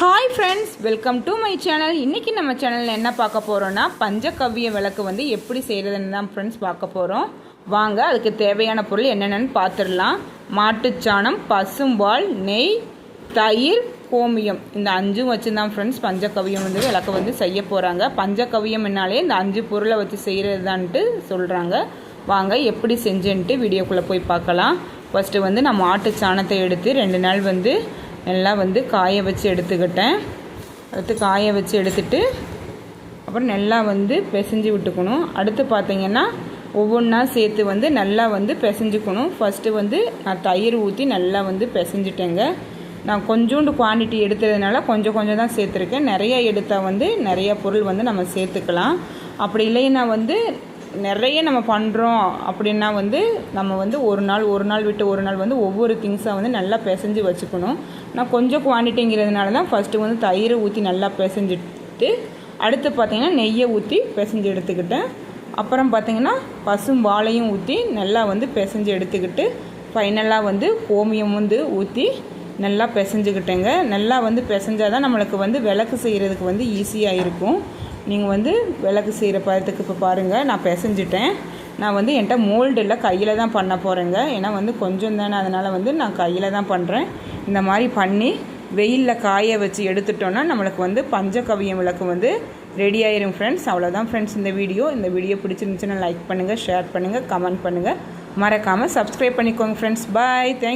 Hi friends, welcome to my channel. இன்றைக்கி நம்ம சேனலில் என்ன பார்க்க போகிறோன்னா பஞ்சகவ்ய விளக்கு வந்து எப்படி செய்கிறதுன்னு தான் ஃப்ரெண்ட்ஸ் பார்க்க போகிறோம். வாங்க, அதுக்கு தேவையான பொருள் என்னென்னு பார்த்துடலாம். மாட்டுச்சாணம், பசும்பால், நெய், தயிர், கோமியம், இந்த 5 வச்சு தான் ஃப்ரெண்ட்ஸ் பஞ்சகவ்யம் வந்து விளக்கு வந்து செய்ய போகிறாங்க. பஞ்சகவ்யம் என்னாலே இந்த 5 பொருளை வச்சு செய்கிறதான்ட்டு சொல்கிறாங்க. வாங்க எப்படி செஞ்சுன்ட்டு வீடியோக்குள்ளே போய் பார்க்கலாம். ஃபஸ்ட்டு வந்து நான் மாட்டு சாணத்தை எடுத்து 2 நாள் வந்து நல்லா வந்து காய வச்சு எடுத்துக்கிட்டேன். அடுத்து காய வச்சு எடுத்துட்டு அப்புறம் நல்லா வந்து பிசைஞ்சு விட்டுக்கணும். அடுத்து பார்த்திங்கன்னா ஒவ்வொன்றா சேர்த்து வந்து நல்லா வந்து பிசைஞ்சுக்கணும். ஃபஸ்ட்டு வந்து நான் தயிர் ஊற்றி நல்லா வந்து பிசைஞ்சிட்டேங்க. நான் கொஞ்சோண்டு குவான்டிட்டி எடுத்ததுனால கொஞ்சம் கொஞ்சம் தான் சேர்த்துருக்கேன். நிறைய எடுத்தால் வந்து நிறைய பொருள் வந்து நம்ம சேர்த்துக்கலாம். அப்படி இல்லைன்னா வந்து நிறைய நம்ம பண்ணுறோம் அப்படின்னா வந்து நம்ம வந்து ஒரு நாள் விட்டு ஒரு நாள் வந்து ஒவ்வொரு திங்ஸாக வந்து நல்லா பிசைஞ்சு வச்சுக்கணும். நான் கொஞ்சம் குவான்டிட்டிங்கிறதுனால தான் ஃபஸ்ட்டு வந்து தயிரை ஊற்றி நல்லா பிசைஞ்சிட்டு அடுத்து பார்த்திங்கன்னா நெய்யை ஊற்றி பிசைஞ்சு எடுத்துக்கிட்டேன். அப்புறம் பார்த்திங்கன்னா பசும்பாலையும் ஊற்றி நல்லா வந்து பிசைஞ்சு எடுத்துக்கிட்டு ஃபைனலாக வந்து கோமியம் வந்து ஊற்றி நல்லா பிசைஞ்சுக்கிட்டேங்க. நல்லா வந்து பிசைஞ்சால் தான் நம்மளுக்கு வந்து விளக்கு செய்கிறதுக்கு வந்து ஈஸியாக இருக்கும். நீங்கள் வந்து விளக்கு செய்கிற பதத்துக்கு இப்போ பாருங்கள், நான் பிசைஞ்சிட்டேன். நான் வந்து என்கிட்ட மோல்டு இல்லை, கையில் தான் பண்ண போகிறேங்க. ஏன்னா வந்து கொஞ்சம் தானே, அதனால் வந்து நான் கையில் தான் பண்ணுறேன். இந்த மாதிரி பண்ணி வெயிலில் காய வச்சு எடுத்துட்டோன்னா நம்மளுக்கு வந்து பஞ்சகவ்யம் விளக்கு வந்து ரெடி ஆயிரும் ஃப்ரெண்ட்ஸ். அவ்வளோதான் ஃப்ரெண்ட்ஸ் இந்த வீடியோ பிடிச்சிருந்துச்சுன்னா லைக் பண்ணுங்கள், ஷேர் பண்ணுங்கள், கமெண்ட் பண்ணுங்கள். மறக்காமல் சப்ஸ்கிரைப் பண்ணிக்கோங்க ஃப்ரெண்ட்ஸ். பாய், தேங்க்ஸ்.